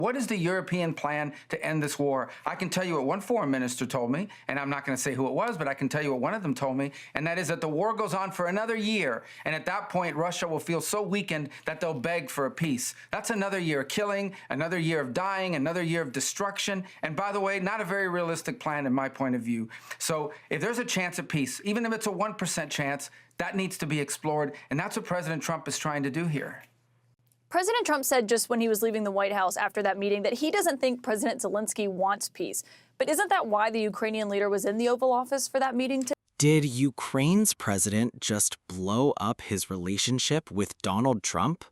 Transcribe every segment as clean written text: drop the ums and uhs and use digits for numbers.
What is the European plan to end this war? I can tell you what one foreign minister told me, and I'm not going to say who it was, but I can tell you what one of them told me, and that is that the war goes on for another year, and at that point, Russia will feel so weakened that they'll beg for a peace. That's another year of killing, another year of dying, another year of destruction, and by the way, not a very realistic plan in my point of view. So if there's a chance at peace, even if it's a 1% chance, that needs to be explored, and that's what President Trump is trying to do here. President Trump said just when he was leaving the White House after that meeting that he doesn't think President Zelensky wants peace. But isn't that why the Ukrainian leader was in the Oval Office for that meeting today? Did Ukraine's president just blow up his relationship with Donald Trump?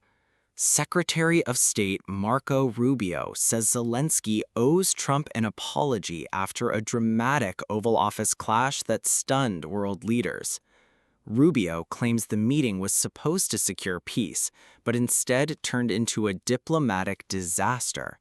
Secretary of State Marco Rubio says Zelensky owes Trump an apology after a dramatic Oval Office clash that stunned world leaders. Rubio claims the meeting was supposed to secure peace, but instead turned into a diplomatic disaster.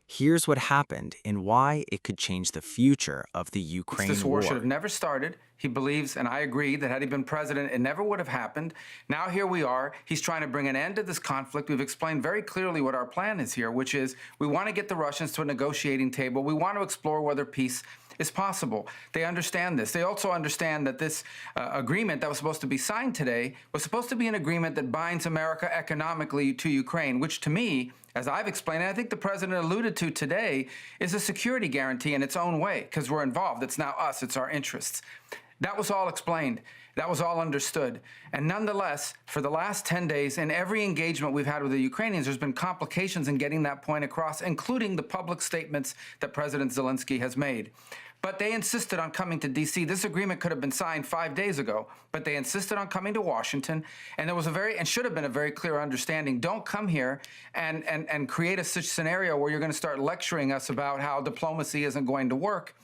Here's what happened and why it could change the future of the Ukraine war. This war should have never started. He believes, and I agree, that had he been president, it never would have happened. Now here we are. He's trying to bring an end to this conflict. We've explained very clearly what our plan is here, which is we want to get the Russians to a negotiating table. We want to explore whether peace is possible. They understand this. They also understand that this agreement that was supposed to be signed today was supposed to be an agreement that binds America economically to Ukraine, which to me, as I've explained, and I think the president alluded to today, is a security guarantee in its own way, because we're involved. It's now us. It's our interests. That was all explained. That was all understood. And nonetheless, for the last 10 days, in every engagement we've had with the Ukrainians, there's been complications in getting that point across, including the public statements that President Zelensky has made. But they insisted on coming to D.C. This agreement could have been signed 5 days ago, but they insisted on coming to Washington, and there was and should have been a very clear understanding. Don't come here and create a such scenario where you're going to start lecturing us about how diplomacy isn't going to work.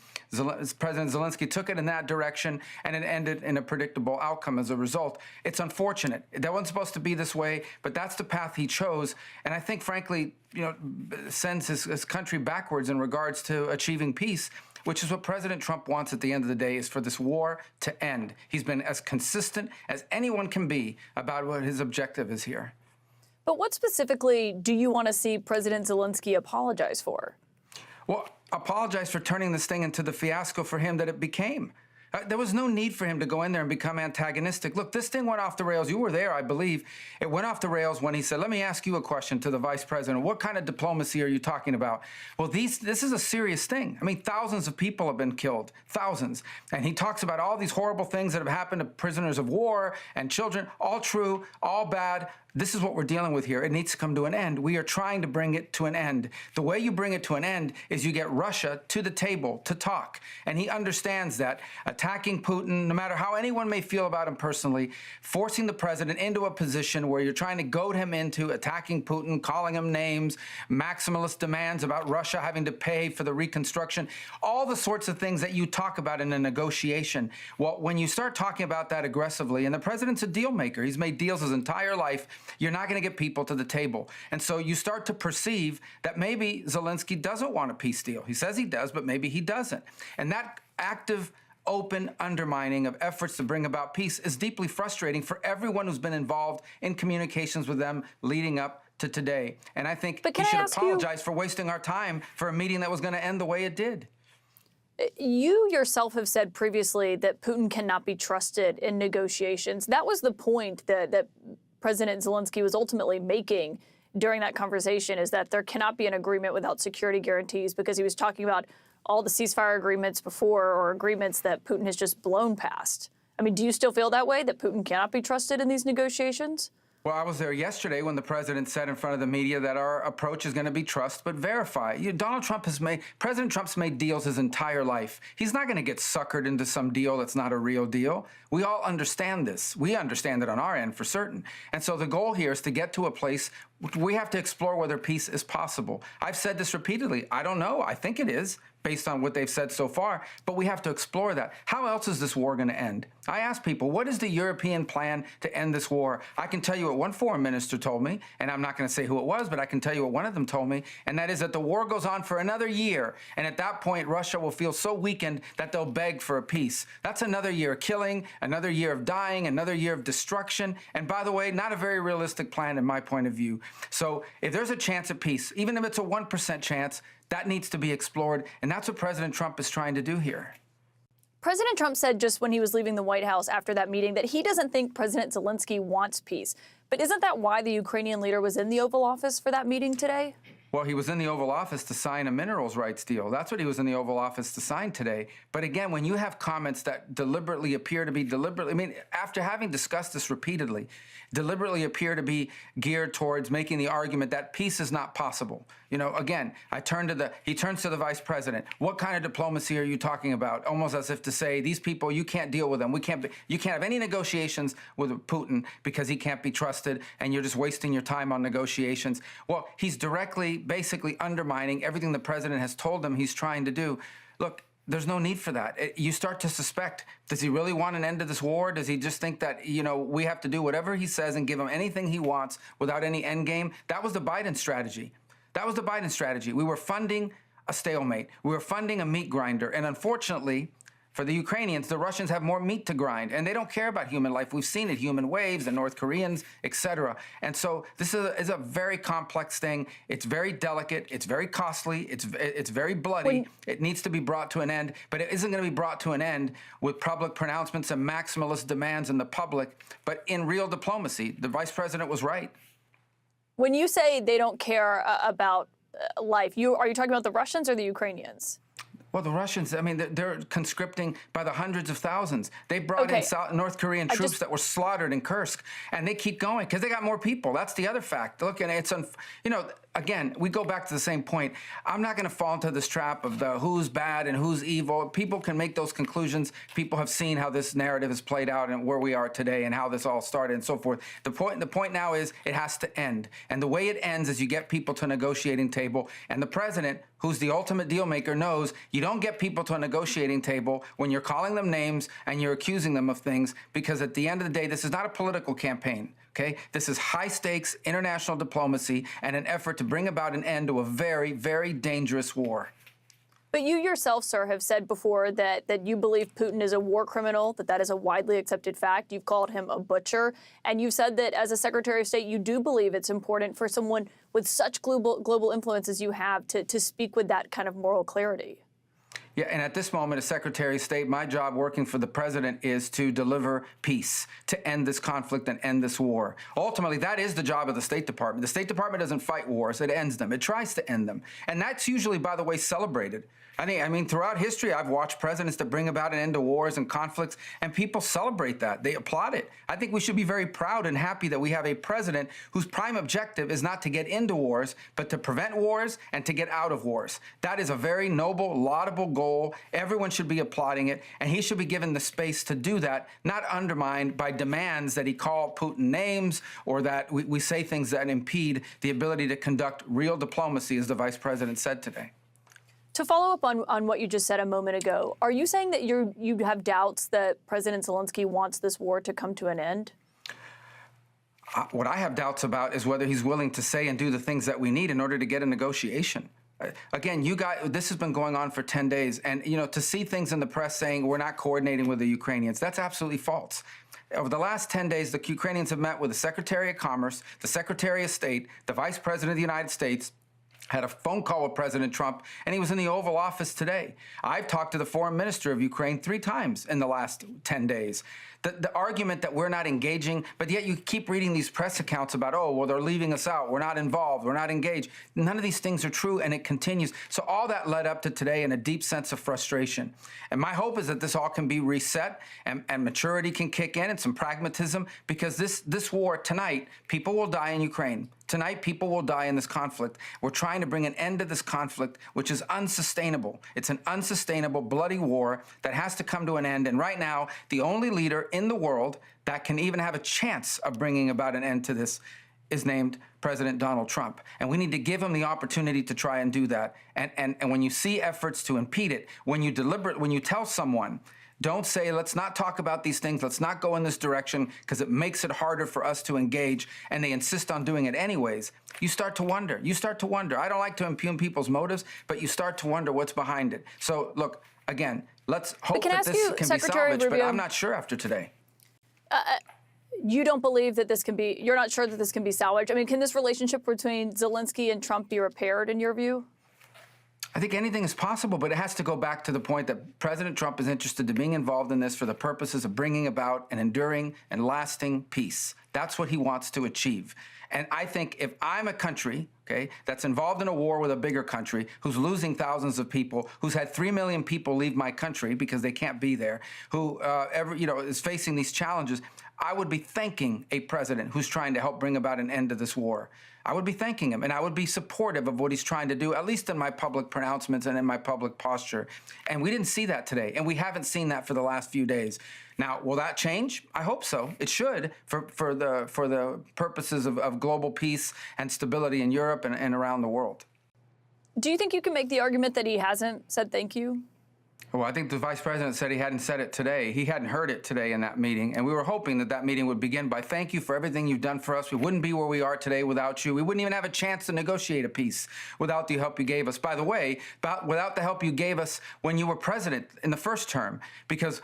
President Zelensky took it in that direction, and it ended in a predictable outcome as a result. It's unfortunate. That wasn't supposed to be this way, but that's the path he chose, and I think, frankly, sends his country backwards in regards to achieving peace, which is what President Trump wants at the end of the day, is for this war to end. He's been as consistent as anyone can be about what his objective is here. But what specifically do you want to see President Zelensky apologize for? Well, apologize for turning this thing into the fiasco for him that it became. There was no need for him to go in there and become antagonistic. Look, this thing went off the rails. You were there, I believe. It went off the rails when he said, let me ask you a question to the vice president. What kind of diplomacy are you talking about? Well, this is a serious thing. I mean, thousands of people have been killed, thousands. And he talks about all these horrible things that have happened to prisoners of war and children, all true, all bad. This is what we're dealing with here. It needs to come to an end. We are trying to bring it to an end. The way you bring it to an end is you get Russia to the table to talk. And he understands that attacking Putin, no matter how anyone may feel about him personally, forcing the president into a position where you're trying to goad him into attacking Putin, calling him names, maximalist demands about Russia having to pay for the reconstruction, all the sorts of things that you talk about in a negotiation. Well, when you start talking about that aggressively, and the president's a deal maker, he's made deals his entire life, you're not going to get people to the table. And so you start to perceive that maybe Zelensky doesn't want a peace deal. He says he does, but maybe he doesn't. And that active, open undermining of efforts to bring about peace is deeply frustrating for everyone who's been involved in communications with them leading up to today. And I think he should apologize for wasting our time for a meeting that was going to end the way it did. You yourself have said previously that Putin cannot be trusted in negotiations. That was the point that President Zelensky was ultimately making during that conversation, is that there cannot be an agreement without security guarantees, because he was talking about all the ceasefire agreements before, or agreements that Putin has just blown past. I mean, do you still feel that way, that Putin cannot be trusted in these negotiations? Well, I was there yesterday when the president said in front of the media that our approach is going to be trust but verify. President Trump's made deals his entire life. He's not going to get suckered into some deal that's not a real deal. We all understand this. We understand it on our end for certain. And so the goal here is to get to a place we have to explore whether peace is possible. I've said this repeatedly. I don't know. I think it is, based on what they've said so far, but we have to explore that. How else is this war going to end? I ask people, what is the European plan to end this war? I can tell you what one foreign minister told me, and I'm not going to say who it was, but I can tell you what one of them told me, and that is that the war goes on for another year, and at that point, Russia will feel so weakened that they'll beg for a peace. That's another year of killing, another year of dying, another year of destruction, and by the way, not a very realistic plan in my point of view. So if there's a chance at peace, even if it's a 1% chance, that needs to be explored. And that's what President Trump is trying to do here. President Trump said just when he was leaving the White House after that meeting that he doesn't think President Zelensky wants peace. But isn't that why the Ukrainian leader was in the Oval Office for that meeting today? Well, he was in the Oval Office to sign a minerals rights deal. That's what he was in the Oval Office to sign today. But again, when you have comments that deliberately appear to be I mean, after having discussed this repeatedly, deliberately appear to be geared towards making the argument that peace is not possible. You know, again, he turns to the vice president. What kind of diplomacy are you talking about? Almost as if to say, these people, you can't deal with them. You can't have any negotiations with Putin because he can't be trusted, and you're just wasting your time on negotiations. Well, he's directly, basically undermining everything the president has told him he's trying to do. Look, there's no need for that. You start to suspect, does he really want an end to this war? Does he just think that, you know, we have to do whatever he says and give him anything he wants without any end game? That was the Biden strategy. That was the Biden strategy. We were funding a stalemate. We were funding a meat grinder. And unfortunately, for the Ukrainians, the Russians have more meat to grind, and they don't care about human life. We've seen it, human waves, the North Koreans, etc. And so this is a very complex thing. It's very delicate. It's very costly. It's very bloody. It needs to be brought to an end, but it isn't going to be brought to an end with public pronouncements and maximalist demands in the public, but in real diplomacy. The vice president was right. When you say they don't care about life, are you talking about the Russians or the Ukrainians? Well, the Russians, I mean, they're conscripting by the hundreds of thousands. They brought in North Korean troops that were slaughtered in Kursk, and they keep going because they got more people. That's the other fact. Look, and it's, you know, again, we go back to the same point. I'm not going to fall into this trap of the who's bad and who's evil. People can make those conclusions. People have seen how this narrative has played out and where we are today and how this all started and so forth. The point now is it has to end. And the way it ends is you get people to a negotiating table. And the president, who's the ultimate deal maker, knows you don't get people to a negotiating table when you're calling them names and you're accusing them of things, because at the end of the day, this is not a political campaign. Okay, this is high-stakes international diplomacy and an effort to bring about an end to a very, very dangerous war. But you yourself, sir, have said before that you believe Putin is a war criminal, that is a widely accepted fact. You've called him a butcher. And you've said that as a Secretary of State, you do believe it's important for someone with such global influence as you have to speak with that kind of moral clarity. Yeah, and at this moment, as Secretary of State, my job working for the president is to deliver peace, to end this conflict and end this war. Ultimately, that is the job of the State Department. The State Department doesn't fight wars, it ends them. It tries to end them. And that's usually, by the way, celebrated. I mean, throughout history, I've watched presidents that bring about an end to wars and conflicts, and people celebrate that. They applaud it. I think we should be very proud and happy that we have a president whose prime objective is not to get into wars, but to prevent wars and to get out of wars. That is a very noble, laudable goal. Everyone should be applauding it, and he should be given the space to do that, not undermined by demands that he call Putin names or that we say things that impede the ability to conduct real diplomacy, as the vice president said today. To follow up on what you just said a moment ago, are you saying that you have doubts that President Zelensky wants this war to come to an end? What I have doubts about is whether he's willing to say and do the things that we need in order to get a negotiation. Again, you guys, this has been going on for 10 days. And, you know, to see things in the press saying we're not coordinating with the Ukrainians, that's absolutely false. Over the last 10 days, the Ukrainians have met with the Secretary of Commerce, the Secretary of State, the Vice President of the United States, had a phone call with President Trump, and he was in the Oval Office today. I've talked to the foreign minister of Ukraine 3 times in the last 10 days. The argument that we're not engaging, but yet you keep reading these press accounts about, oh, well, they're leaving us out. We're not involved. We're not engaged. None of these things are true, and it continues. So all that led up to today in a deep sense of frustration. And my hope is that this all can be reset and maturity can kick in and some pragmatism, because this war tonight, people will die in Ukraine. Tonight, people will die in this conflict. We're trying to bring an end to this conflict, which is unsustainable. It's an unsustainable, bloody war that has to come to an end. And right now, the only leader in the world that can even have a chance of bringing about an end to this is named President Donald Trump. And we need to give him the opportunity to try and do that. And when you see efforts to impede it, when you tell someone, don't say, let's not talk about these things, let's not go in this direction, because it makes it harder for us to engage, and they insist on doing it anyways, you start to wonder. I don't like to impugn people's motives, but you start to wonder what's behind it. So, look, again, let's hope that this can be salvaged, but I'm not sure after today. You don't believe that this can be, you're not sure that this can be salvaged. I mean, can this relationship between Zelensky and Trump be repaired in your view? I think anything is possible, but it has to go back to the point that President Trump is interested in being involved in this for the purposes of bringing about an enduring and lasting peace. That's what he wants to achieve. And I think if I'm a country, okay, that's involved in a war with a bigger country, who's losing thousands of people, who's had 3 million people leave my country because they can't be there, who is facing these challenges, I would be thanking a president who's trying to help bring about an end to this war. I would be thanking him, and I would be supportive of what he's trying to do, at least in my public pronouncements and in my public posture. And we didn't see that today, and we haven't seen that for the last few days. Now, will that change? I hope so. It should, for the purposes of global peace and stability in Europe and around the world. Do you think you can make the argument that he hasn't said thank you? Well, I think the vice president said he hadn't said it today. He hadn't heard it today in that meeting. And we were hoping that that meeting would begin by thank you for everything you've done for us. We wouldn't be where we are today without you. We wouldn't even have a chance to negotiate a peace without the help you gave us. By the way, without the help you gave us when you were president in the first term, because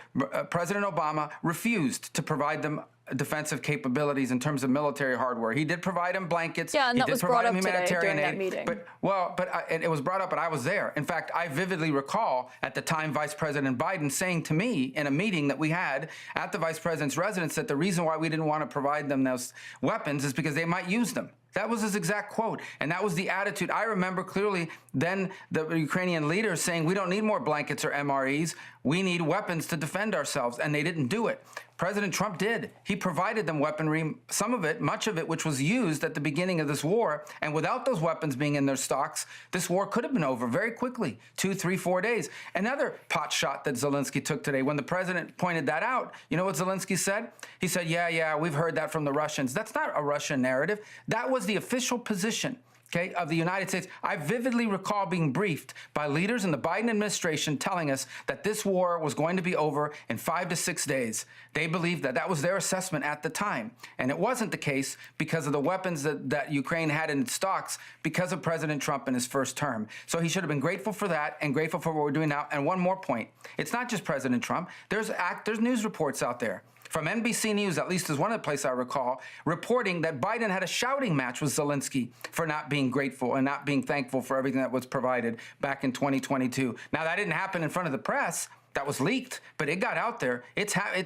President Obama refused to provide them defensive capabilities in terms of military hardware. He did provide him blankets. Yeah, and that was brought up today during that aid, meeting. And it was brought up, but I was there. In fact, I vividly recall at the time Vice President Biden saying to me in a meeting that we had at the Vice President's residence that the reason why we didn't want to provide them those weapons is because they might use them. That was his exact quote. And that was the attitude. I remember clearly then the Ukrainian leaders saying, we don't need more blankets or MREs. We need weapons to defend ourselves. And they didn't do it. President Trump did. He provided them weaponry, some of it, much of it, which was used at the beginning of this war. And without those weapons being in their stocks, this war could have been over very quickly, 2, 3, 4 days. Another pot shot that Zelensky took today, when the president pointed that out, you know what Zelensky said? He said, yeah, we've heard that from the Russians. That's not a Russian narrative. That was the official position, okay, of the United States. I vividly recall being briefed by leaders in the Biden administration telling us that this war was going to be over in 5 to 6 days. They believed that. That was their assessment at the time. And it wasn't the case because of the weapons that Ukraine had in its stocks because of President Trump in his first term. So he should have been grateful for that and grateful for what we're doing now. And one more point. It's not just President Trump. There's news reports out there from NBC News, at least is one of the places I recall, reporting that Biden had a shouting match with Zelensky for not being grateful and not being thankful for everything that was provided back in 2022. Now, that didn't happen in front of the press. That was leaked, but it got out there.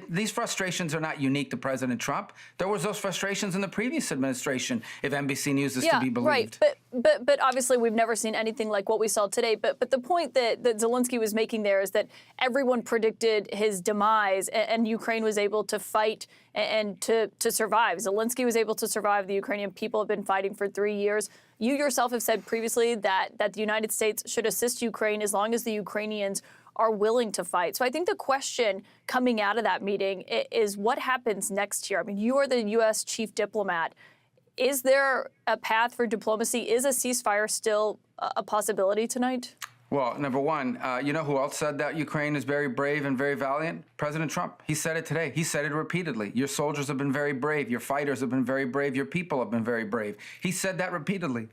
These frustrations are not unique to President Trump. There was those frustrations in the previous administration, if NBC News is to be believed. Right. But obviously we've never seen anything like what we saw today. But the point that Zelensky was making there is that everyone predicted his demise, and Ukraine was able to fight and to survive. Zelensky was able to survive. The Ukrainian people have been fighting for 3 years. You yourself have said previously that the United States should assist Ukraine as long as the Ukrainians are willing to fight. So I think the question coming out of that meeting is what happens next year? I mean, you are the U.S. chief diplomat. Is there a path for diplomacy? Is a ceasefire still a possibility tonight? Well, number one, you know who else said that Ukraine is very brave and very valiant? President Trump. He said it today. He said it repeatedly. Your soldiers have been very brave. Your fighters have been very brave. Your people have been very brave. He said that repeatedly.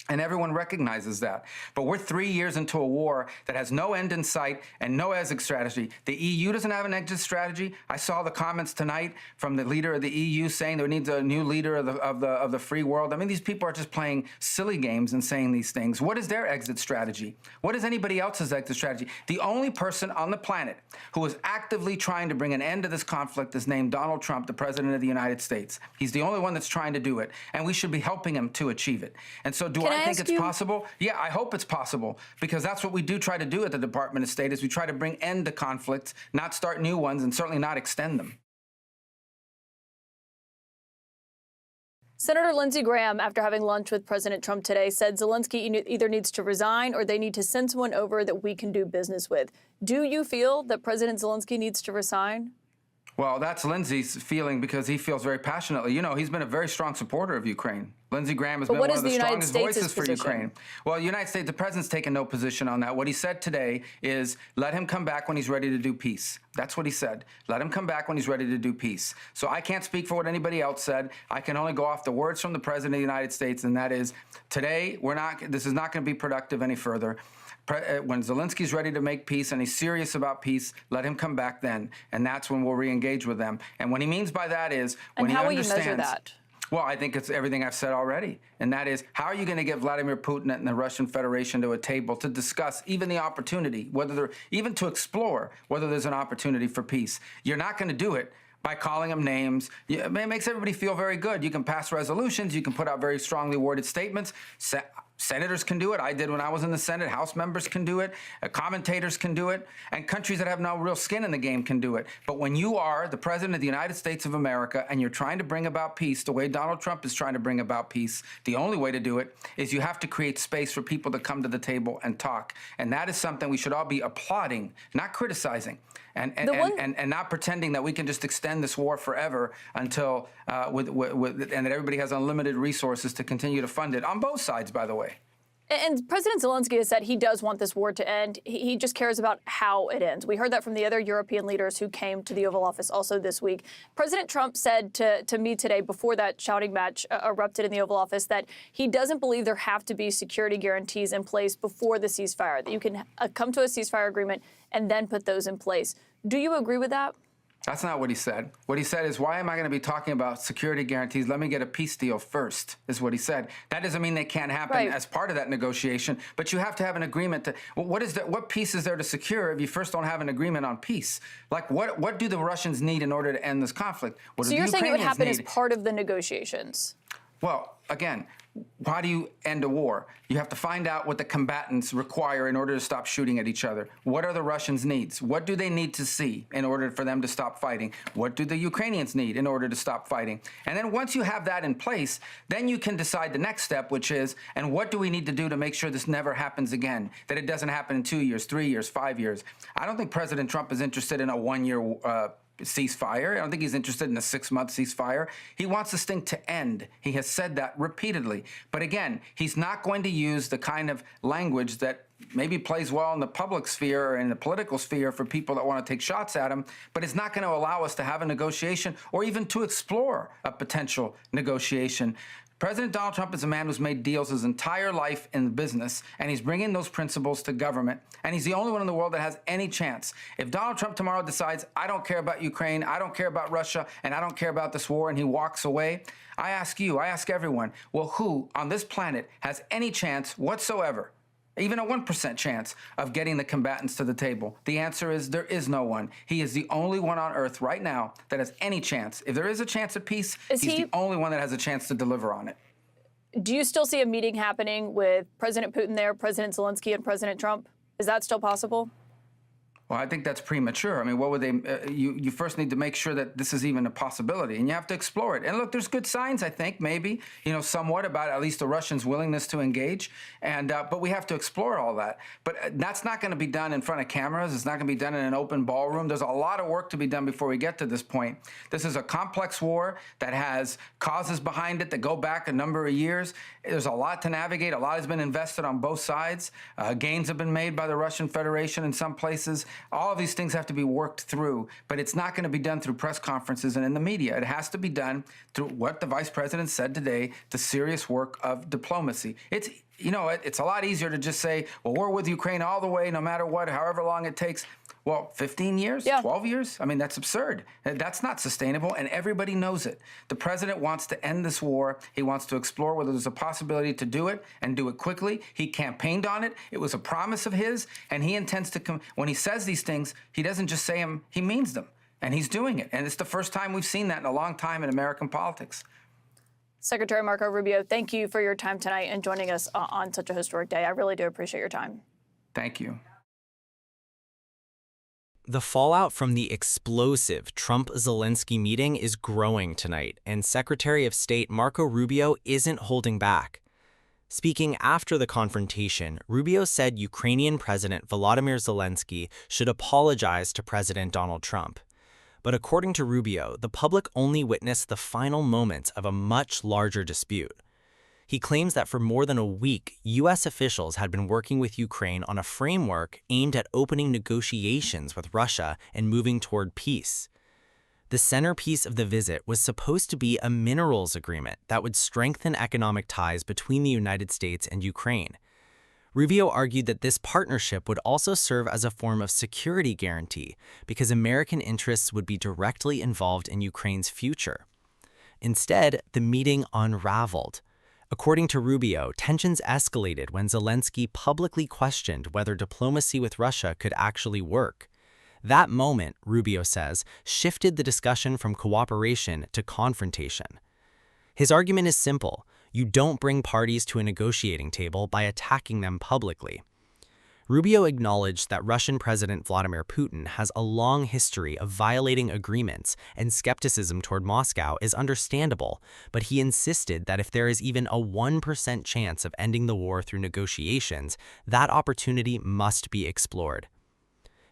And everyone recognizes that. But we're 3 years into a war that has no end in sight and no exit strategy. The EU doesn't have an exit strategy. I saw the comments tonight from the leader of the EU saying there needs a new leader of the free world. I mean, these people are just playing silly games and saying these things. What is their exit strategy? What is anybody else's exit strategy? The only person on the planet who is actively trying to bring an end to this conflict is named Donald Trump, the President of the United States. He's the only one that's trying to do it, and we should be helping him to achieve it. And so do I think it's possible? Yeah, I hope it's possible, because that's what we do try to do at the Department of State, is we try to bring end to conflicts, not start new ones, and certainly not extend them. Senator Lindsey Graham, after having lunch with President Trump today, said Zelensky either needs to resign or they need to send someone over that we can do business with. Do you feel that President Zelensky needs to resign? Well, that's Lindsey's feeling because he feels very passionately. You know, he's been a very strong supporter of Ukraine. Lindsey Graham has But been what one is of the the United strongest States' voices for position? Ukraine. Well, the United States, the president's taken no position on that. What he said today is let him come back when he's ready to do peace. That's what he said. Let him come back when he's ready to do peace. So I can't speak for what anybody else said. I can only go off the words from the president of the United States, and that is today this is not going to be productive any further. When Zelensky's ready to make peace and he's serious about peace, let him come back then, and that's when we'll re-engage with them. And what he means by that is when he how will understands. you measure that? Well, I think it's everything I've said already, and that is how are you going to get Vladimir Putin and the Russian Federation to a table to discuss even the opportunity, even to explore whether there's an opportunity for peace. You're not going to do it by calling them names. It makes everybody feel very good. You can pass resolutions. You can put out very strongly worded statements. Senators can do it. I did when I was in the Senate. House members can do it. Commentators can do it. And countries that have no real skin in the game can do it. But when you are the president of the United States of America and you're trying to bring about peace the way Donald Trump is trying to bring about peace, the only way to do it is you have to create space for people to come to the table and talk. And that is something we should all be applauding, not criticizing. And not pretending that we can just extend this war forever until and that everybody has unlimited resources to continue to fund it on both sides, by the way. And President Zelensky has said he does want this war to end. He just cares about how it ends. We heard that from the other European leaders who came to the Oval Office also this week. President Trump said to me today, before that shouting match erupted in the Oval Office, that he doesn't believe there have to be security guarantees in place before the ceasefire, that you can come to a ceasefire agreement and then put those in place. Do you agree with that? That's not what he said. What he said is, why am I going to be talking about security guarantees? Let me get a peace deal first, is what he said. That doesn't mean they can't happen as part of that negotiation, but you have to have an agreement. What peace is there to secure if you first don't have an agreement on peace? Like, what do the Russians need in order to end this conflict? What so do you're the saying it would happen Ukrainians as part of the negotiations? Well, again, how do you end a war? You have to find out what the combatants require in order to stop shooting at each other. What are the Russians' needs? What do they need to see in order for them to stop fighting? What do the Ukrainians need in order to stop fighting? And then once you have that in place, then you can decide the next step, which is, and what do we need to do to make sure this never happens again, that it doesn't happen in 2 years, 3 years, 5 years. I don't think President Trump is interested in a one-year ceasefire. I don't think he's interested in a 6-month ceasefire. He wants this thing to end. He has said that repeatedly. But again, he's not going to use the kind of language that maybe plays well in the public sphere or in the political sphere for people that want to take shots at him, but it's not going to allow us to have a negotiation or even to explore a potential negotiation. President Donald Trump is a man who's made deals his entire life in business, and he's bringing those principles to government, and he's the only one in the world that has any chance. If Donald Trump tomorrow decides, I don't care about Ukraine, I don't care about Russia, and I don't care about this war, and he walks away, I ask you, I ask everyone, well, who on this planet has any chance whatsoever, even a 1% chance of getting the combatants to the table? The answer is there is no one. He is the only one on earth right now that has any chance. If there is a chance of peace, he's the only one that has a chance to deliver on it. Do you still see a meeting happening with President Putin there, President Zelensky, and President Trump? Is that still possible? Well, I think that's premature. I mean, what would they? You first need to make sure that this is even a possibility, and you have to explore it. And look, there's good signs, I think, maybe, somewhat about at least the Russians' willingness to engage. And but we have to explore all that. But that's not going to be done in front of cameras. It's not going to be done in an open ballroom. There's a lot of work to be done before we get to this point. This is a complex war that has causes behind it that go back a number of years. There's a lot to navigate. A lot has been invested on both sides. Gains have been made by the Russian Federation in some places. All of these things have to be worked through, but it's not going to be done through press conferences and in the media. It has to be done through what the vice president said today, the serious work of diplomacy. It's a lot easier to just say, well, we're with Ukraine all the way, no matter what, however long it takes. Well, 15 years, 12 years? I mean, that's absurd. That's not sustainable, and everybody knows it. The president wants to end this war. He wants to explore whether there's a possibility to do it and do it quickly. He campaigned on it. It was a promise of his, and he intends to when he says these things, he doesn't just say them, he means them, and he's doing it. And it's the first time we've seen that in a long time in American politics. Secretary Marco Rubio, thank you for your time tonight and joining us on such a historic day. I really do appreciate your time. Thank you. The fallout from the explosive Trump-Zelensky meeting is growing tonight, and Secretary of State Marco Rubio isn't holding back. Speaking after the confrontation, Rubio said Ukrainian President Volodymyr Zelensky should apologize to President Donald Trump. But according to Rubio, the public only witnessed the final moments of a much larger dispute. He claims that for more than a week, U.S. officials had been working with Ukraine on a framework aimed at opening negotiations with Russia and moving toward peace. The centerpiece of the visit was supposed to be a minerals agreement that would strengthen economic ties between the United States and Ukraine. Rubio argued that this partnership would also serve as a form of security guarantee because American interests would be directly involved in Ukraine's future. Instead, the meeting unraveled. According to Rubio, tensions escalated when Zelensky publicly questioned whether diplomacy with Russia could actually work. That moment, Rubio says, shifted the discussion from cooperation to confrontation. His argument is simple. You don't bring parties to a negotiating table by attacking them publicly. Rubio acknowledged that Russian President Vladimir Putin has a long history of violating agreements, and skepticism toward Moscow is understandable, but he insisted that if there is even a 1% chance of ending the war through negotiations, that opportunity must be explored.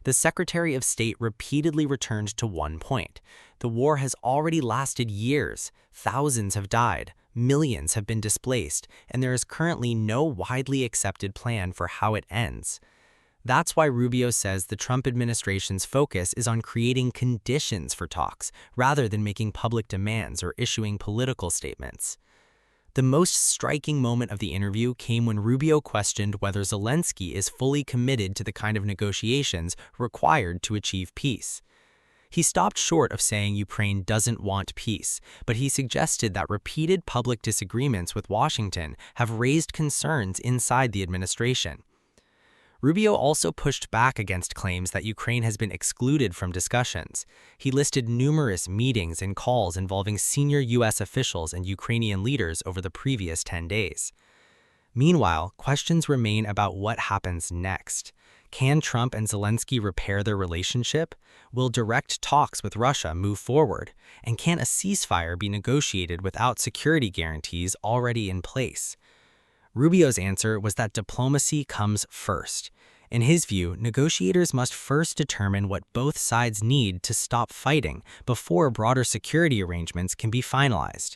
The Secretary of State repeatedly returned to one point. The war has already lasted years. Thousands have died. Millions have been displaced, and there is currently no widely accepted plan for how it ends. That's why Rubio says the Trump administration's focus is on creating conditions for talks, rather than making public demands or issuing political statements. The most striking moment of the interview came when Rubio questioned whether Zelensky is fully committed to the kind of negotiations required to achieve peace. He stopped short of saying Ukraine doesn't want peace, but he suggested that repeated public disagreements with Washington have raised concerns inside the administration. Rubio also pushed back against claims that Ukraine has been excluded from discussions. He listed numerous meetings and calls involving senior U.S. officials and Ukrainian leaders over the previous 10 days. Meanwhile, questions remain about what happens next. Can Trump and Zelensky repair their relationship? Will direct talks with Russia move forward? And can a ceasefire be negotiated without security guarantees already in place? Rubio's answer was that diplomacy comes first. In his view, negotiators must first determine what both sides need to stop fighting before broader security arrangements can be finalized.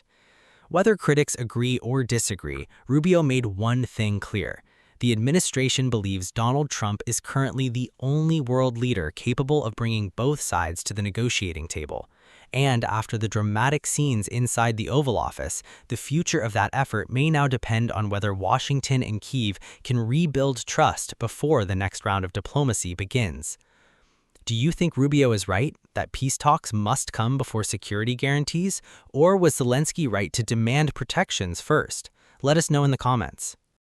Whether critics agree or disagree, Rubio made one thing clear. The administration believes Donald Trump is currently the only world leader capable of bringing both sides to the negotiating table. And after the dramatic scenes inside the Oval Office, the future of that effort may now depend on whether Washington and Kyiv can rebuild trust before the next round of diplomacy begins. Do you think Rubio is right, that peace talks must come before security guarantees? Or was Zelensky right to demand protections first? Let us know in the comments.